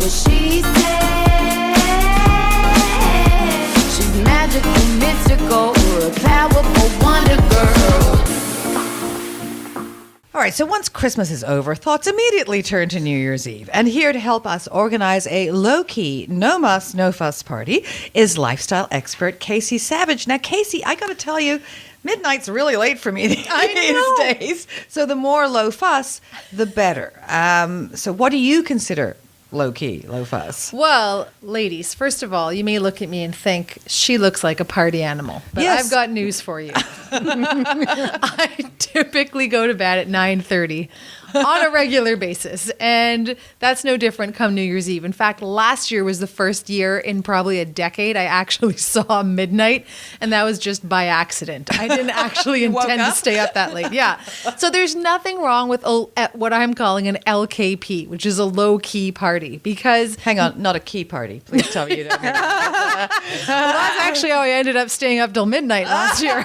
what she said. She's magical, mystical, a powerful wonder girl. All right, so once Christmas is over, thoughts immediately turn to New Year's Eve. And here to help us organize a low-key, no-muss, no-fuss party is lifestyle expert Casey Savage. Now, Casey, I got to tell you, midnight's really late for me these days. So the more low-fuss, the better. So what do you consider low-key, low-fuss? Well, ladies, first of all, you may look at me and think she looks like a party animal. But Yes. I've got news for you. I typically go to bed at 9:30 on a regular basis. And that's no different come New Year's Eve. In fact, last year was the first year in probably a decade I actually saw midnight. And that was just by accident. I didn't actually intend to stay up that late. Yeah. So there's nothing wrong with what I'm calling an LKP, which is a low-key party. Because Hang on, not a key party. Please tell me you don't mean well, that's actually how I ended up staying up till midnight last year.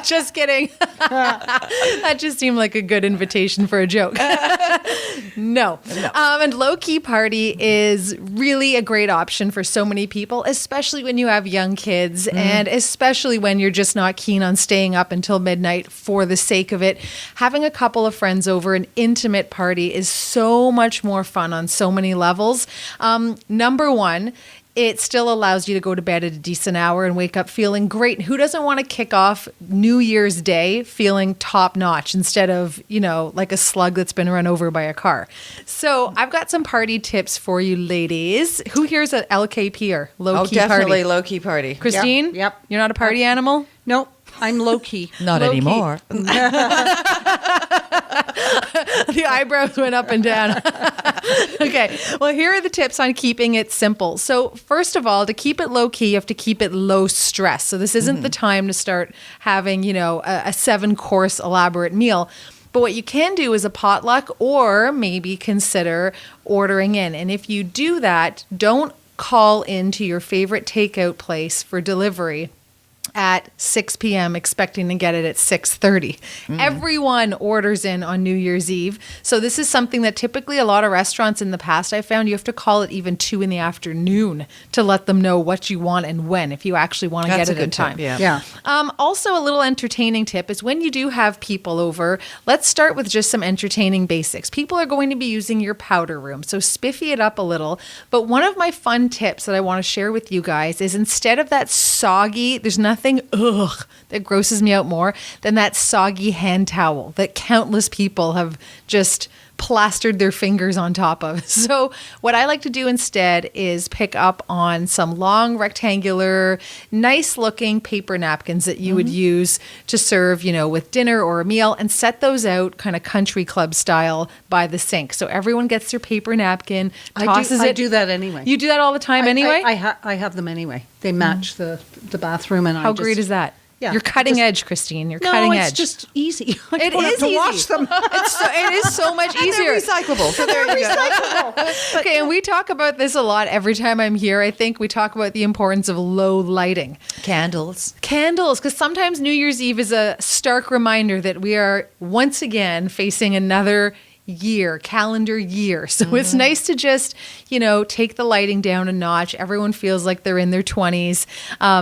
Just kidding. That just seemed like a good invitation for a joke. No. And low-key party is really a great option for so many people, especially when you have young kids and especially when you're just not keen on staying up until midnight for the sake of it. Having a couple of friends over, an intimate party is so much more fun on so many levels. Number one, it still allows you to go to bed at a decent hour and wake up feeling great. Who doesn't want to kick off New Year's Day feeling top notch instead of, like a slug that's been run over by a car? So I've got some party tips for you ladies. Who here's an LKP or low-key definitely party? low-key party. Christine? Yep. You're not a party animal? Nope, I'm low-key. Not Low-key. anymore. The eyebrows went up and down. Okay. Well, here are the tips on keeping it simple. So first of all, to keep it low key, you have to keep it low stress. So this isn't the time to start having, a 7-course elaborate meal. But what you can do is a potluck or maybe consider ordering in. And if you do that, don't call into your favorite takeout place for delivery at 6 p.m. expecting to get it at 6:30. Everyone orders in on New Year's Eve. So this is something that typically a lot of restaurants in the past I found you have to call it even 2 in the afternoon to let them know what you want and when if you actually want to get it in time. Yeah. Also, a little entertaining tip is when you do have people over, let's start with just some entertaining basics. People are going to be using your powder room, so spiffy it up a little. But one of my fun tips that I want to share with you guys is instead of that soggy, there's nothing that grosses me out more than that soggy hand towel that countless people have just plastered their fingers on top of. So what I like to do instead is pick up on some long rectangular, nice looking paper napkins that you would use to serve, with dinner or a meal and set those out kind of country club style by the sink. So everyone gets their paper napkin, tosses I it. do that anyway. You do that all the time anyway? I have them anyway. They match the bathroom, and How great is that? Yeah, You're cutting edge, Christine. You're cutting edge. it's just easy. I It don't have is to easy. wash them. It is so much And easier. they're recyclable. So there you go. Okay, and we talk about this a lot every time I'm here. I think we talk about the importance of low lighting. Candles. Candles, because sometimes New Year's Eve is a stark reminder that we are once again facing another calendar year. So it's nice to just, take the lighting down a notch. Everyone feels like they're in their 20s,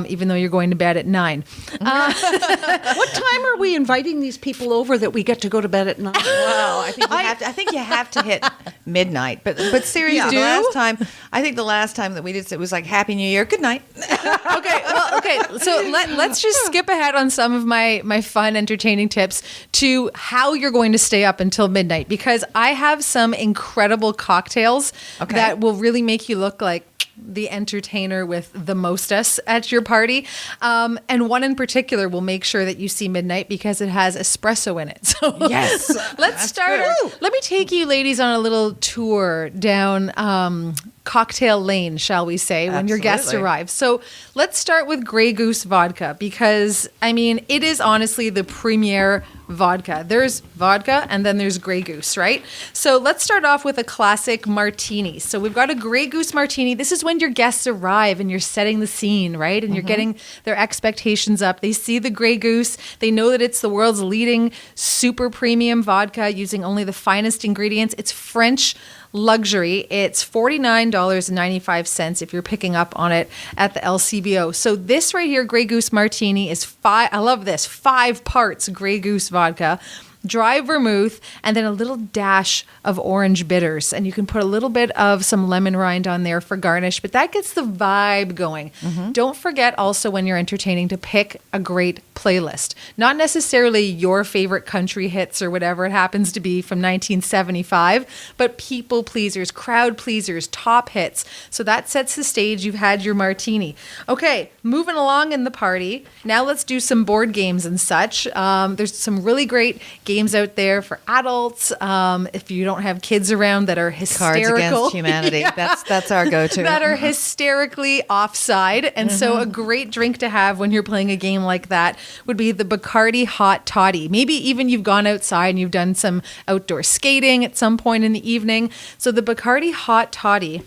even though you're going to bed at 9. What time are we inviting these people over that we get to go to bed at 9? Well, I think you have to hit midnight. But seriously, the last time that we did it was like Happy New Year. Good night. Okay. So let's just skip ahead on some of my fun, entertaining tips to how you're going to stay up until midnight, because I have some incredible cocktails that will really make you look like the entertainer with the mostest at your party. And one in particular will make sure that you see midnight because it has espresso in it. So Yes. let's start. Let me take you ladies on a little tour down cocktail lane, shall we say, when your guests Absolutely. arrive. So let's start with Grey Goose vodka because, it is honestly the premier vodka. There's vodka and then there's Grey Goose, right? So let's start off with a classic martini. So we've got a Grey Goose martini. This is when your guests arrive and you're setting the scene, right? And you're getting their expectations up. They see the Grey Goose. They know that it's the world's leading super premium vodka using only the finest ingredients. It's French luxury. It's $49.95 if you're picking up on it at the LCBO. So this right here, Grey Goose Martini, is I love this, 5 parts Grey Goose vodka, dry vermouth, and then a little dash of orange bitters. And you can put a little bit of some lemon rind on there for garnish, but that gets the vibe going. Don't forget also when you're entertaining to pick a great playlist. Not necessarily your favorite country hits or whatever it happens to be from 1975, but people pleasers, crowd pleasers, top hits. So that sets the stage. You've had your martini. Okay, moving along in the party. Now let's do some board games and such. There's some really great games out there for adults. If you don't have kids around that are hysterical. Cards Against Humanity. Yeah. That's our go-to. That are hysterically offside. And so a great drink to have when you're playing a game like that would be the Bacardi Hot Toddy. Maybe even you've gone outside and you've done some outdoor skating at some point in the evening. So the Bacardi Hot Toddy,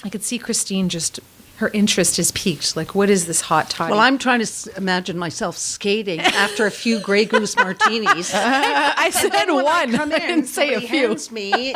I could see Christine just, her interest is piqued. Like, what is this hot toddy? Well, I'm trying to imagine myself skating after a few Grey Goose martinis. I said When I one. come I in, didn't say a somebody few. hands me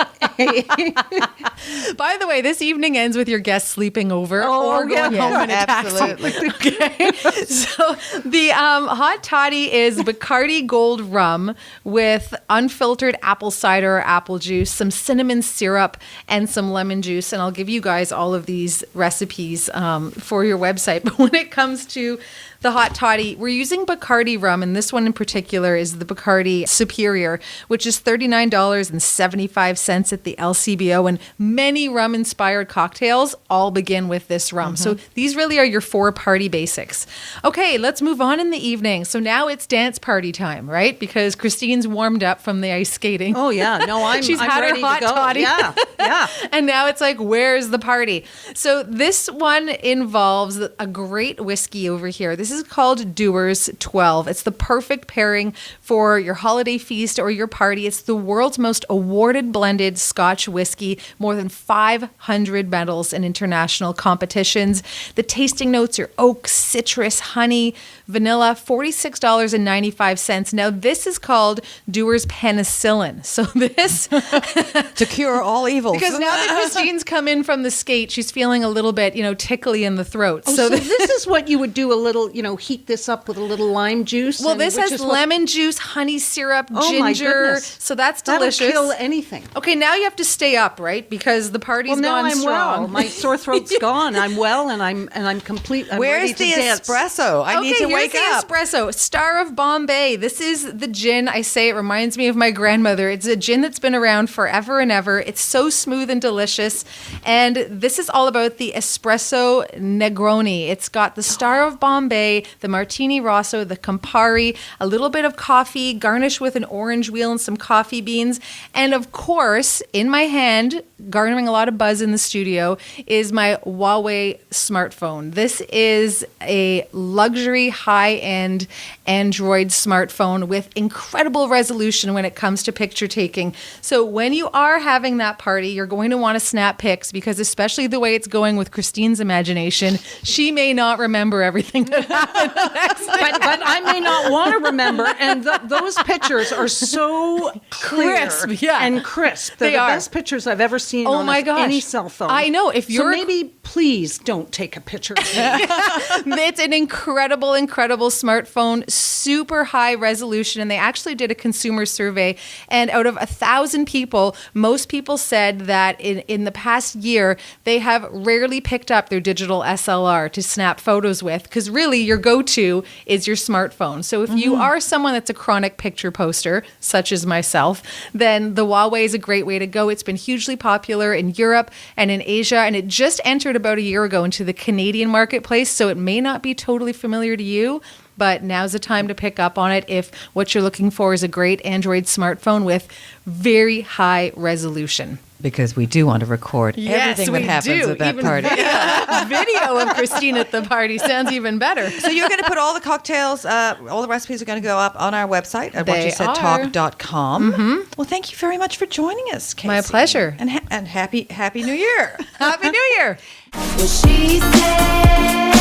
By the way, this evening ends with your guests sleeping over Oh, or going yeah. home in a Absolutely. taxi. Okay. So the hot toddy is Bacardi Gold rum with unfiltered apple cider or apple juice, some cinnamon syrup, and some lemon juice. And I'll give you guys all of these recipes for your website. But when it comes to the hot toddy, we're using Bacardi rum, and this one in particular is the Bacardi Superior, which is $39.75 at the LCBO, and many rum-inspired cocktails all begin with this rum. So these really are your 4 party basics. Okay, let's move on in the evening. So now it's dance party time, right? Because Christine's warmed up from the ice skating. Oh yeah, no, I'm She's I'm had her ready hot to go. toddy. Yeah, yeah. And now it's like, where's the party? So this one involves a great whiskey over here. This is called Dewar's 12. It's the perfect pairing for your holiday feast or your party. It's the world's most awarded blended Scotch whiskey, more than 500 medals in international competitions. The tasting notes are oak, citrus, honey, vanilla, $46.95. Now this is called Dewar's Penicillin. So this To cure all evils. because now that Christine's come in from the skate, she's feeling a little bit, tickly in the throat. Oh, so this is what you would do a little, heat this up with a little lime juice. well, and- this which has is what- lemon juice, honey syrup, Oh my ginger. goodness. So that's That'll delicious. kill anything. Okay, now you have to stay up, right? Because the party's Well, now gone I'm strong. well. My sore throat's gone. I'm well, and I'm complete. I'm ready Where's to the dance. espresso? I need to here's wake the up. espresso. Star of Bombay. This is the gin. I say it reminds me of my grandmother. It's a gin that's been around forever and ever. It's so smooth and delicious. And this is all about the espresso Negroni. It's got the Star of Bombay, the Martini Rosso, the Campari, a little bit of coffee, garnished with an orange wheel and some coffee beans. And of course, in my hand, garnering a lot of buzz in the studio, is my Huawei smartphone. This is a luxury high-end Android smartphone with incredible resolution when it comes to picture taking. So when you are having that party, you're going to want to snap pics because especially the way it's going with Christine's imagination, she may not remember everything that happened the next day. But I may not want to remember, and those pictures are so clear Crisp, yeah. and crisp. They're They the are. best pictures I've ever seen Oh on my gosh. any cell phone. I know, if so you're- maybe please don't take a picture of me. It's an incredible smartphone, super high resolution. And they actually did a consumer survey. And out of 1,000 people, most people said that in the past year, they have rarely picked up their digital SLR to snap photos with. Because really, your go-to is your smartphone. So if you are someone that's a chronic picture poster, such as myself, then the Huawei is a great way to go. It's been hugely popular in Europe and in Asia. And it just entered about a year ago into the Canadian marketplace. So it may not be totally familiar to you, but now's the time to pick up on it if what you're looking for is a great Android smartphone with very high resolution. Because we do want to record everything that happens at that Even party. Video of Christine at the party sounds even better. So you're going to put all the cocktails, all the recipes are going to go up on our website at They whatyousaiedtalk.com. Well, thank you very much for joining us, Casey. My pleasure. And, and happy New Year. Happy New Year. Well, she said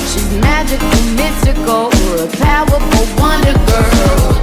she's magical, mystical, or a powerful wonder girl.